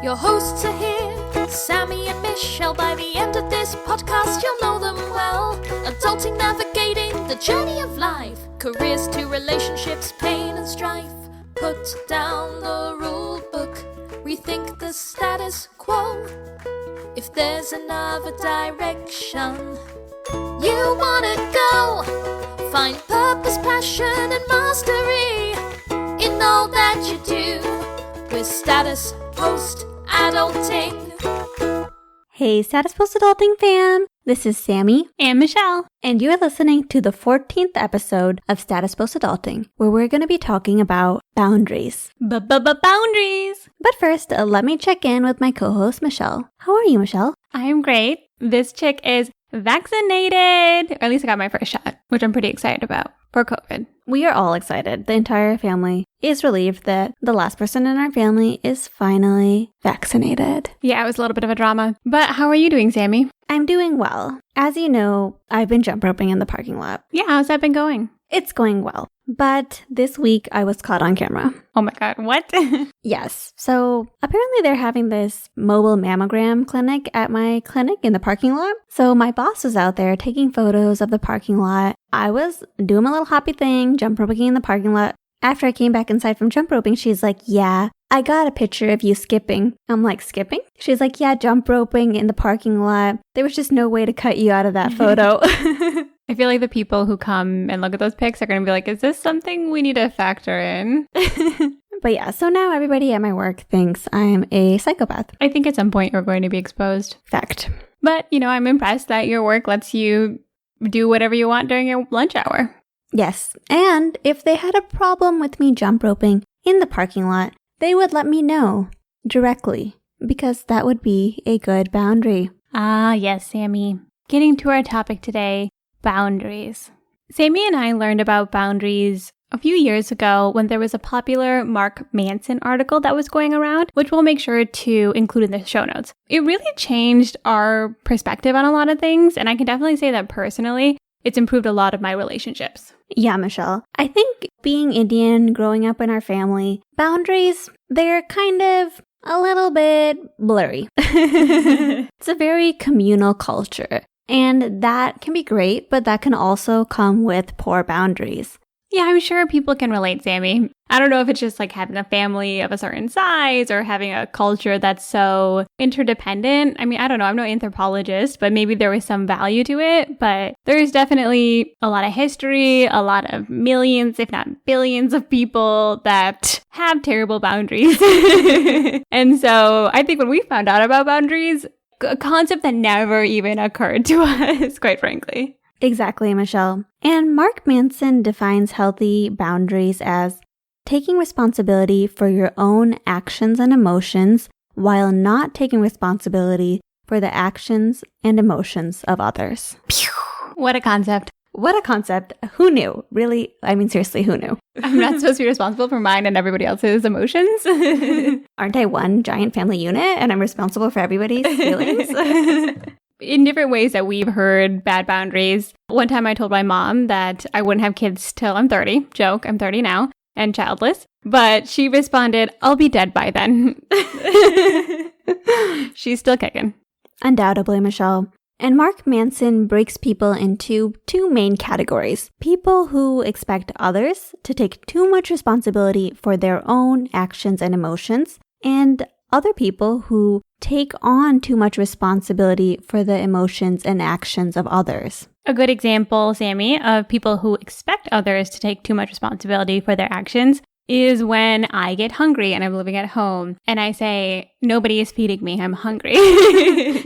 Your hosts are here, Sammie and Michelle. By the end of this podcast, you'll know them well. Adulting, navigating the journey of life. Careers to relationships, pain and strife. Put down the rule book, rethink the status quo. If there's another direction you wanna go, find purpose, passion and mastery in all that you do. With Status Post Adulting. Hey, Status Post Adulting fam! This is Sammie and Michelle, and you are listening to the 14th episode of Status Post Adulting, where we're going to be talking about boundaries. Boundaries! But first, let me check in with my co-host, Michelle. How are you, Michelle? I am great. This chick is vaccinated! Or at least I got my first shot, which I'm pretty excited about for COVID. We are all excited. The entire family is relieved that the last person in our family is finally vaccinated. Yeah, it was a little bit of a drama. But how are you doing, Sammie? I'm doing well. As you know, I've been jump roping in the parking lot. Yeah, how's that been going? It's going well. But this week I was caught on camera. Oh my god, what? Yes. So apparently they're having this mobile mammogram clinic at my clinic in the parking lot. So my boss was out there taking photos of the parking lot. I was doing my little hoppy thing, jump roping in the parking lot. After I came back inside from jump roping, she's like, yeah, I got a picture of you skipping. I'm like, skipping? She's like, yeah, jump roping in the parking lot. There was just no way to cut you out of that photo. I feel like the people who come and look at those pics are going to be like, is this something we need to factor in? But yeah, so now everybody at my work thinks I'm a psychopath. I think at some point you're going to be exposed. Fact. But, I'm impressed that your work lets you do whatever you want during your lunch hour. Yes, and if they had a problem with me jump roping in the parking lot, they would let me know directly, because that would be a good boundary. Ah, yes, Sammie. Getting to our topic today, boundaries. Sammie and I learned about boundaries a few years ago when there was a popular Mark Manson article that was going around, which we'll make sure to include in the show notes. It really changed our perspective on a lot of things, and I can definitely say that personally, it's improved a lot of my relationships. Yeah, Michelle. I think being Indian, growing up in our family, boundaries, they're kind of a little bit blurry. It's a very communal culture. And that can be great, but that can also come with poor boundaries. Yeah, I'm sure people can relate, Sammie. I don't know if it's just like having a family of a certain size or having a culture that's so interdependent. I mean, I don't know. I'm no anthropologist, but maybe there was some value to it. But there's definitely a lot of history, a lot of millions, if not billions of people that have terrible boundaries. And so I think when we found out about boundaries, a concept that never even occurred to us, quite frankly. Exactly, Michelle. And Mark Manson defines healthy boundaries as taking responsibility for your own actions and emotions while not taking responsibility for the actions and emotions of others. Pew! What a concept. What a concept. Who knew? Really? I mean, seriously, who knew? I'm not supposed to be responsible for mine and everybody else's emotions. Aren't I one giant family unit and I'm responsible for everybody's feelings? In different ways that we've heard bad boundaries. One time I told my mom that I wouldn't have kids till I'm 30. Joke, I'm 30 now and childless. But she responded, I'll be dead by then. She's still kicking. Undoubtedly, Michelle. And Mark Manson breaks people into two main categories. People who expect others to take too much responsibility for their own actions and emotions, and other people who take on too much responsibility for the emotions and actions of others. A good example, Sammie, of people who expect others to take too much responsibility for their actions is when I get hungry and I'm living at home and I say, nobody is feeding me, I'm hungry.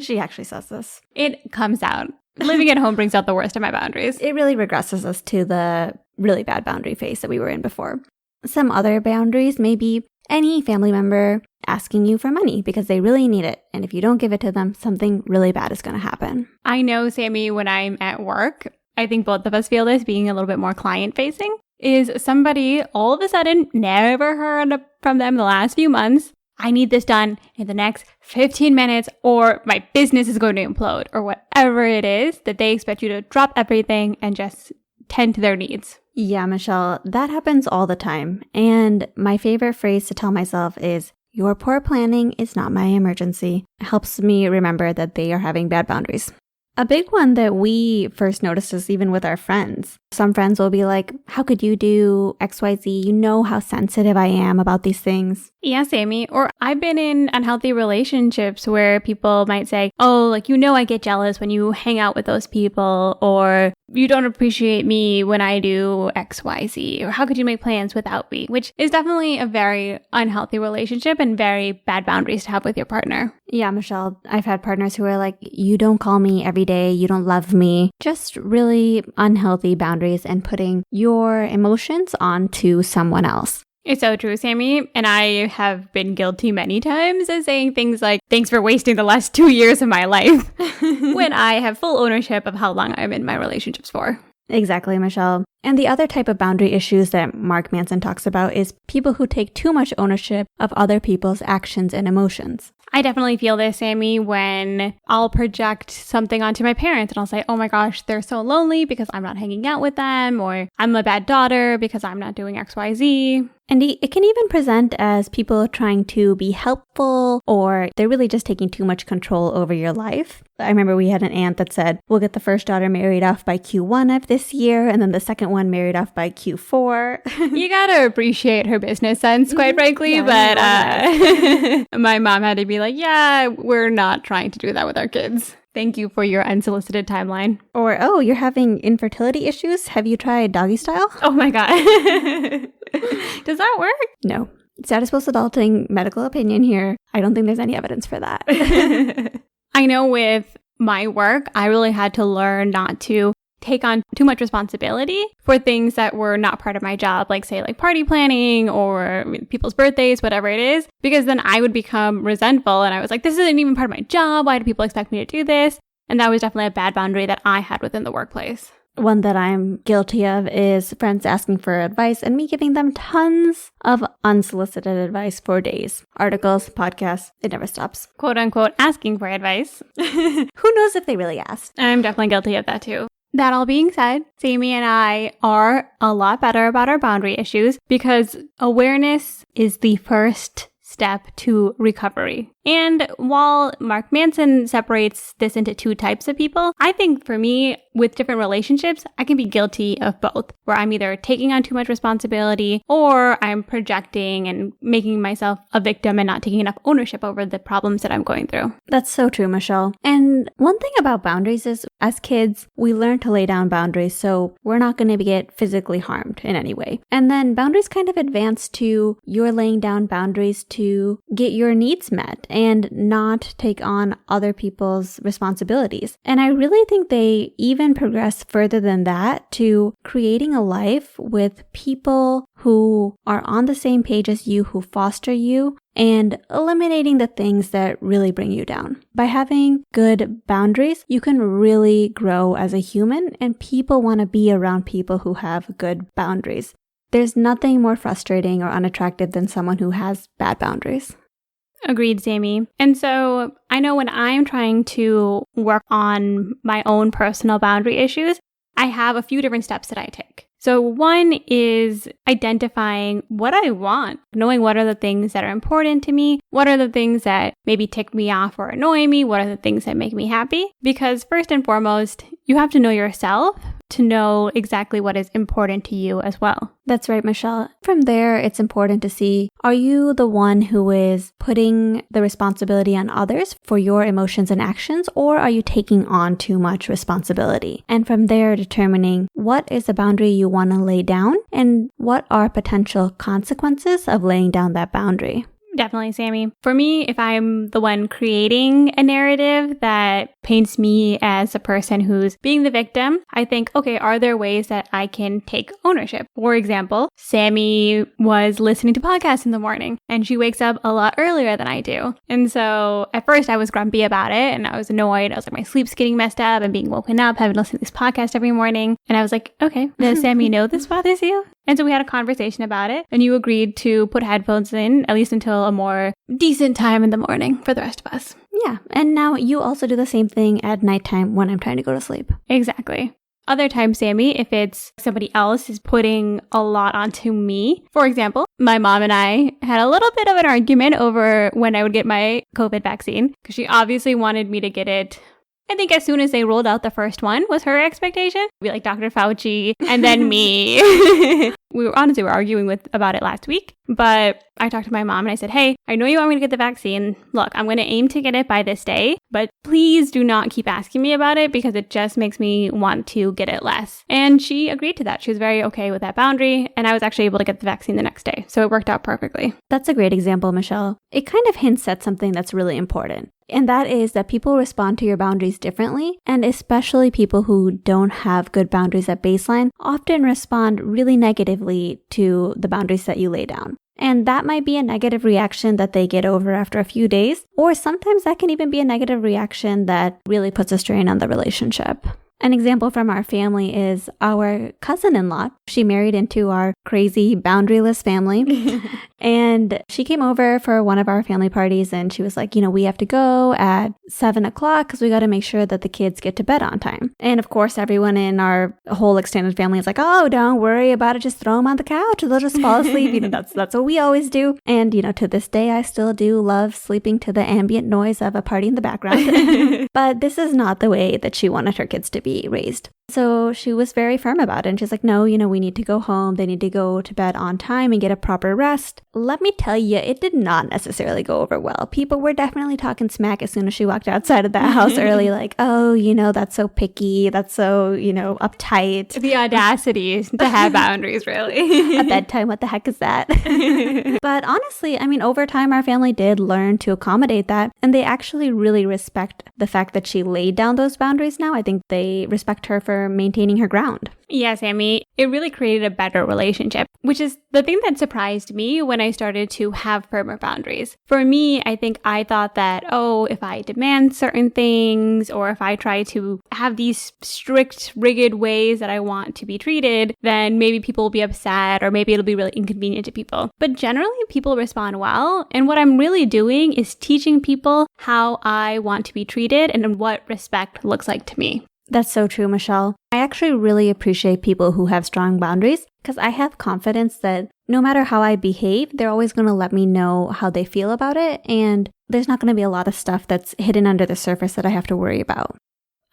She actually says this. It comes out. Living at home brings out the worst of my boundaries. It really regresses us to the really bad boundary phase that we were in before. Some other boundaries may be any family member asking you for money because they really need it. And if you don't give it to them, something really bad is going to happen. I know, Sammie, when I'm at work, I think both of us feel this, being a little bit more client-facing, is somebody all of a sudden, never heard from them the last few months, I need this done in the next 15 minutes or my business is going to implode, or whatever it is that they expect you to drop everything and just tend to their needs. Yeah, Michelle, that happens all the time. And my favorite phrase to tell myself is, Your poor planning is not my emergency. It helps me remember that they are having bad boundaries. A big one that we first noticed is even with our friends. Some friends will be like, how could you do XYZ? You know how sensitive I am about these things. Yeah, Sammie. Or I've been in unhealthy relationships where people might say, oh, like, I get jealous when you hang out with those people, or you don't appreciate me when I do XYZ, or how could you make plans without me? Which is definitely a very unhealthy relationship and very bad boundaries to have with your partner. Yeah, Michelle, I've had partners who are like, you don't call me every day, you don't love me. Just really unhealthy boundaries and putting your emotions onto someone else. It's so true, Sammie. And I have been guilty many times of saying things like, thanks for wasting the last 2 years of my life, when I have full ownership of how long I'm in my relationships for. Exactly, Michelle. And the other type of boundary issues that Mark Manson talks about is people who take too much ownership of other people's actions and emotions. I definitely feel this, Sammie, when I'll project something onto my parents and I'll say, oh my gosh, they're so lonely because I'm not hanging out with them, or I'm a bad daughter because I'm not doing XYZ. And it can even present as people trying to be helpful, or they're really just taking too much control over your life. I remember we had an aunt that said, we'll get the first daughter married off by Q1 of this year, and then the second one married off by Q4. You gotta appreciate her business sense, quite frankly, yeah, but my mom had to be like, yeah, we're not trying to do that with our kids. Thank you for your unsolicited timeline. Or, oh, you're having infertility issues? Have you tried doggy style? Oh my God. Does that work? No. Status post adulting medical opinion here. I don't think there's any evidence for that. I know with my work, I really had to learn not to take on too much responsibility for things that were not part of my job, like say like party planning or people's birthdays, whatever it is, because then I would become resentful and I was like, this isn't even part of my job. Why do people expect me to do this? And that was definitely a bad boundary that I had within the workplace. One that I'm guilty of is friends asking for advice and me giving them tons of unsolicited advice for days. Articles, podcasts, it never stops. Quote unquote, asking for advice. Who knows if they really asked? I'm definitely guilty of that too. That all being said, Sammie and I are a lot better about our boundary issues because awareness is the first step to recovery. And while Mark Manson separates this into two types of people, I think for me, with different relationships, I can be guilty of both, where I'm either taking on too much responsibility or I'm projecting and making myself a victim and not taking enough ownership over the problems that I'm going through. That's so true, Michelle. And one thing about boundaries is, as kids, we learn to lay down boundaries so we're not going to get physically harmed in any way. And then boundaries kind of advance to you're laying down boundaries to get your needs met and not take on other people's responsibilities. And I really think they even progress further than that to creating a life with people who are on the same page as you, who foster you, and eliminating the things that really bring you down. By having good boundaries, you can really grow as a human, and people want to be around people who have good boundaries. There's nothing more frustrating or unattractive than someone who has bad boundaries. Agreed, Sammie. And so I know when I'm trying to work on my own personal boundary issues, I have a few different steps that I take. So one is identifying what I want, knowing what are the things that are important to me, what are the things that maybe tick me off or annoy me, what are the things that make me happy. Because first and foremost, you have to know yourself to know exactly what is important to you as well. That's right, Michelle. From there, it's important to see, are you the one who is putting the responsibility on others for your emotions and actions, or are you taking on too much responsibility? And from there, determining what is the boundary you want to lay down and what are potential consequences of laying down that boundary. Definitely, Sammie. For me, if I'm the one creating a narrative that paints me as a person who's being the victim, I think, okay, are there ways that I can take ownership? For example, Sammie was listening to podcasts in the morning and she wakes up a lot earlier than I do. And so at first I was grumpy about it and I was annoyed. I was like, my sleep's getting messed up. I'm being woken up, having to listen to this podcast every morning. And I was like, okay, does Sammie know this bothers you? And so we had a conversation about it and you agreed to put headphones in, at least until a more decent time in the morning for the rest of us. Yeah. And now you also do the same thing at nighttime when I'm trying to go to sleep. Exactly. Other times, Sammie, if it's somebody else is putting a lot onto me. For example, my mom and I had a little bit of an argument over when I would get my COVID vaccine because she obviously wanted me to get it. I think as soon as they rolled out the first one was her expectation. Be like Dr. Fauci and then me. We were arguing about it last week, but I talked to my mom and I said, hey, I know you want me to get the vaccine. Look, I'm going to aim to get it by this day, but please do not keep asking me about it because it just makes me want to get it less. And she agreed to that. She was very okay with that boundary. And I was actually able to get the vaccine the next day. So it worked out perfectly. That's a great example, Michelle. It kind of hints at something that's really important. And that is that people respond to your boundaries differently, and especially people who don't have good boundaries at baseline often respond really negatively to the boundaries that you lay down. And that might be a negative reaction that they get over after a few days, or sometimes that can even be a negative reaction that really puts a strain on the relationship. An example from our family is our cousin-in-law. She married into our crazy boundaryless family. And she came over for one of our family parties and she was like, we have to go at 7 o'clock because we got to make sure that the kids get to bed on time. And of course, everyone in our whole extended family is like, oh, don't worry about it. Just throw them on the couch. They'll just fall asleep. That's what we always do. And, to this day, I still do love sleeping to the ambient noise of a party in the background. But this is not the way that she wanted her kids to be raised. So she was very firm about it. And she's like, no, we need to go home. They need to go to bed on time and get a proper rest. Let me tell you, it did not necessarily go over well. People were definitely talking smack as soon as she walked outside of that house early, like, oh, that's so picky. That's so, uptight. The audacity to have boundaries, really. At bedtime, what the heck is that? But honestly, over time, our family did learn to accommodate that. And they actually really respect the fact that she laid down those boundaries now. I think they respect her for maintaining her ground. Yeah, Sammie, it really created a better relationship, which is the thing that surprised me when I started to have firmer boundaries. For me, I think I thought that, if I demand certain things or if I try to have these strict, rigid ways that I want to be treated, then maybe people will be upset or maybe it'll be really inconvenient to people. But generally, people respond well. And what I'm really doing is teaching people how I want to be treated and what respect looks like to me. That's so true, Michelle. I actually really appreciate people who have strong boundaries because I have confidence that no matter how I behave, they're always going to let me know how they feel about it. And there's not going to be a lot of stuff that's hidden under the surface that I have to worry about.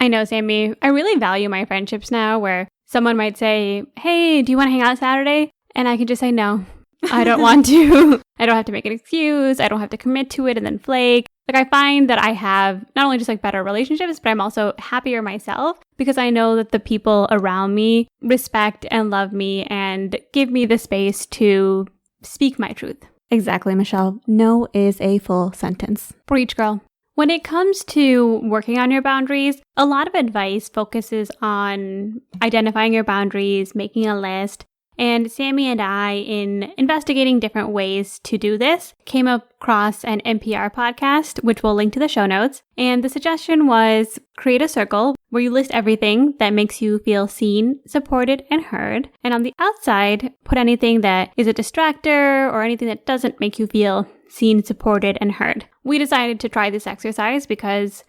I know, Sammie. I really value my friendships now where someone might say, hey, do you want to hang out Saturday? And I can just say, no, I don't want to. I don't have to make an excuse. I don't have to commit to it and then flake. I find that I have not only just better relationships, but I'm also happier myself because I know that the people around me respect and love me and give me the space to speak my truth. Exactly, Michelle. No is a full sentence. Preach, girl. When it comes to working on your boundaries, a lot of advice focuses on identifying your boundaries, making a list. And Sammie and I, in investigating different ways to do this, came across an NPR podcast, which we'll link to the show notes. And the suggestion was create a circle where you list everything that makes you feel seen, supported, and heard. And on the outside, put anything that is a distractor or anything that doesn't make you feel seen, supported, and heard. We decided to try this exercise because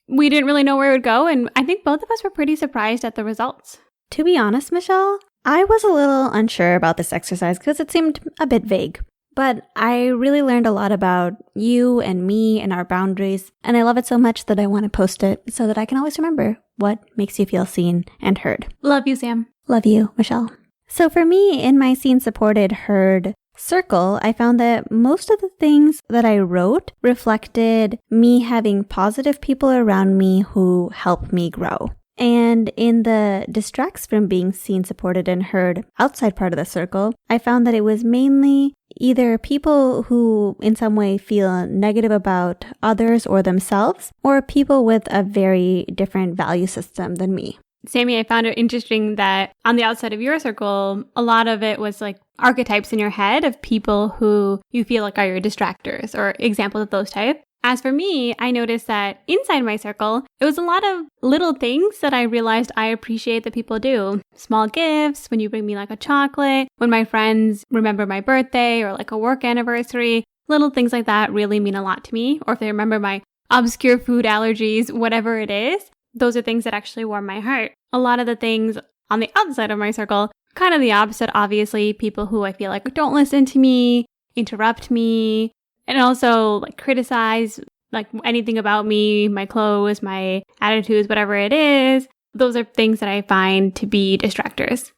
we didn't really know where it would go. And I think both of us were pretty surprised at the results. To be honest, Michelle, I was a little unsure about this exercise because it seemed a bit vague, but I really learned a lot about you and me and our boundaries, and I love it so much that I want to post it so that I can always remember what makes you feel seen and heard. Love you, Sam. Love you, Michelle. So for me, in my seen, supported, heard circle, I found that most of the things that I wrote reflected me having positive people around me who help me grow. And in the distracts from being seen, supported, and heard outside part of the circle, I found that it was mainly either people who in some way feel negative about others or themselves, or people with a very different value system than me. Sammie, I found it interesting that on the outside of your circle, a lot of it was archetypes in your head of people who you feel like are your distractors or examples of those types. As for me, I noticed that inside my circle, it was a lot of little things that I realized I appreciate that people do. Small gifts, when you bring me a chocolate, when my friends remember my birthday or a work anniversary, little things like that really mean a lot to me. Or if they remember my obscure food allergies, whatever it is, those are things that actually warm my heart. A lot of the things on the outside of my circle, kind of the opposite, obviously, people who I feel like don't listen to me, interrupt me, and also like criticize like anything about me, my clothes, my attitudes, whatever it is. Those are things that I find to be distractors.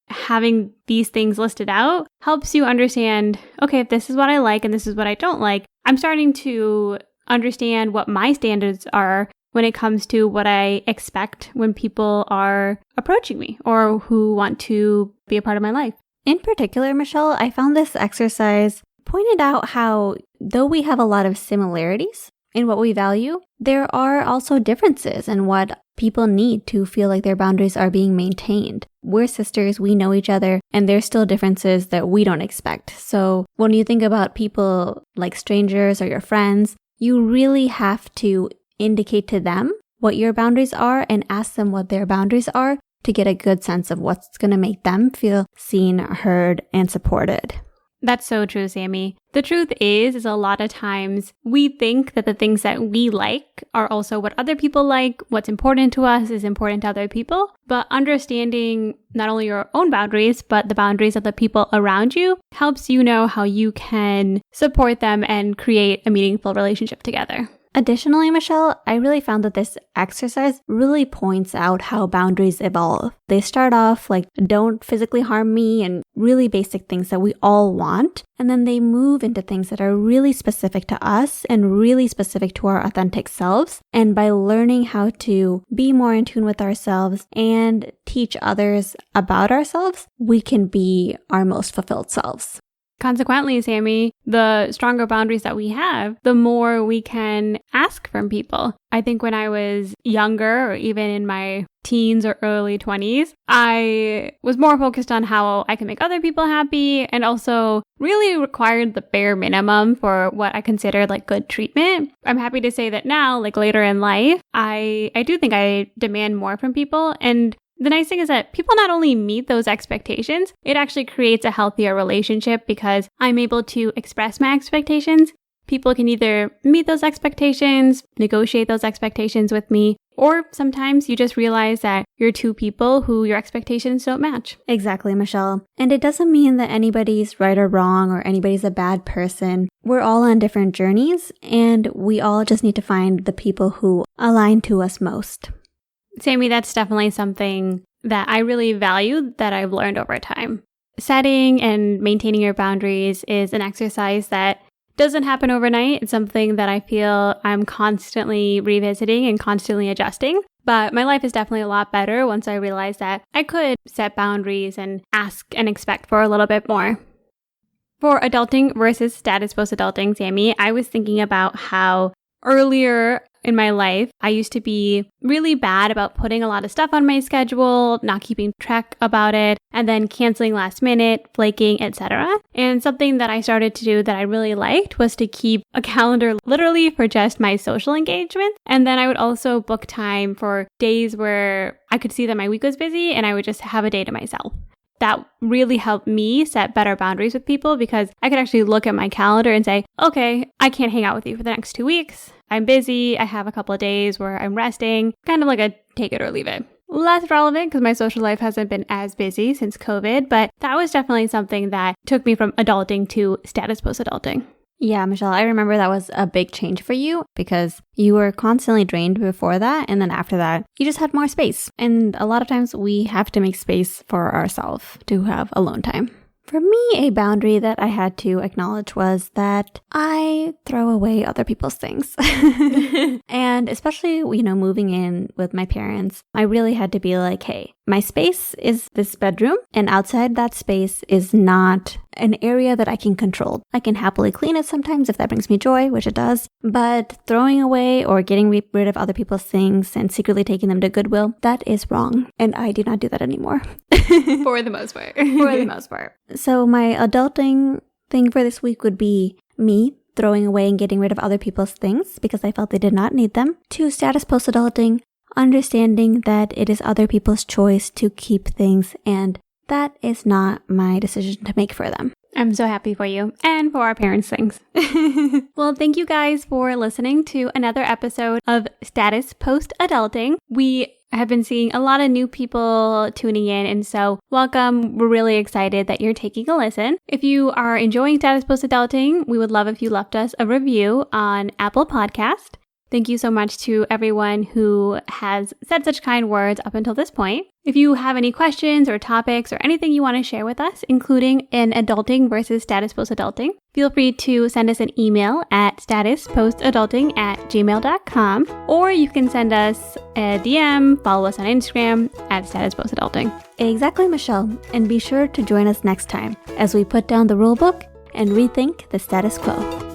Having these things listed out helps you understand, okay, if this is what I like and this is what I don't like, I'm starting to understand what my standards are when it comes to what I expect when people are approaching me or who want to be a part of my life. In particular, Michelle, I found this exercise pointed out how, though we have a lot of similarities in what we value, there are also differences in what people need to feel like their boundaries are being maintained. We're sisters, we know each other, and there's still differences that we don't expect. So when you think about people like strangers or your friends, you really have to indicate to them what your boundaries are and ask them what their boundaries are to get a good sense of what's going to make them feel seen, heard, and supported. That's so true, Sammie. The truth is a lot of times we think that the things that we like are also what other people like. What's important to us is important to other people. But understanding not only your own boundaries, but the boundaries of the people around you helps you know how you can support them and create a meaningful relationship together. Additionally, Michelle, I really found that this exercise really points out how boundaries evolve. They start off like, don't physically harm me, and really basic things that we all want. And then they move into things that are really specific to us and really specific to our authentic selves. And by learning how to be more in tune with ourselves and teach others about ourselves, we can be our most fulfilled selves. Consequently, Sammie, the stronger boundaries that we have, the more we can ask from people. I think when I was younger, or even in my teens or early 20s, I was more focused on how I can make other people happy and also really required the bare minimum for what I considered like good treatment. I'm happy to say that now, like later in life, I do think I demand more from people. And the nice thing is that people not only meet those expectations, it actually creates a healthier relationship because I'm able to express my expectations. People can either meet those expectations, negotiate those expectations with me, or sometimes you just realize that you're two people who your expectations don't match. Exactly, Michelle. And it doesn't mean that anybody's right or wrong or anybody's a bad person. We're all on different journeys, and we all just need to find the people who align to us most. Sammie, that's definitely something that I really value that I've learned over time. Setting and maintaining your boundaries is an exercise that doesn't happen overnight. It's something that I feel I'm constantly revisiting and constantly adjusting. But my life is definitely a lot better once I realized that I could set boundaries and ask and expect for a little bit more. For adulting versus status post-adulting, Sammie, I was thinking about how earlier in my life, I used to be really bad about putting a lot of stuff on my schedule, not keeping track about it, and then canceling last minute, flaking, etc. And something that I started to do that I really liked was to keep a calendar literally for just my social engagement. And then I would also book time for days where I could see that my week was busy and I would just have a day to myself. That really helped me set better boundaries with people because I could actually look at my calendar and say, okay, I can't hang out with you for the next 2 weeks. I'm busy. I have a couple of days where I'm resting, kind of like a take it or leave it. Less relevant because my social life hasn't been as busy since COVID, but that was definitely something that took me from adulting to status post-adulting. Yeah, Michelle, I remember that was a big change for you because you were constantly drained before that. And then after that, you just had more space. And a lot of times we have to make space for ourselves to have alone time. For me, a boundary that I had to acknowledge was that I throw away other people's things. And especially, moving in with my parents, I really had to be like, hey, my space is this bedroom, and outside that space is not an area that I can control. I can happily clean it sometimes if that brings me joy, which it does, but throwing away or getting rid of other people's things and secretly taking them to Goodwill, that is wrong. And I do not do that anymore. For the most part. For the most part. So my adulting thing for this week would be me throwing away and getting rid of other people's things because I felt they did not need them. To status post-adulting, understanding that it is other people's choice to keep things and that is not my decision to make for them. I'm so happy for you and for our parents' things. Well, thank you guys for listening to another episode of Status Post Adulting. We have been seeing a lot of new people tuning in, and so welcome. We're really excited that you're taking a listen. If you are enjoying Status Post Adulting, we would love if you left us a review on Apple Podcast. Thank you so much to everyone who has said such kind words up until this point. If you have any questions or topics or anything you want to share with us, including in adulting versus status post-adulting, feel free to send us an email at statuspostadulting@gmail.com, or you can send us a DM, follow us on Instagram at statuspostadulting. Exactly, Michelle. And be sure to join us next time as we put down the rule book and rethink the status quo.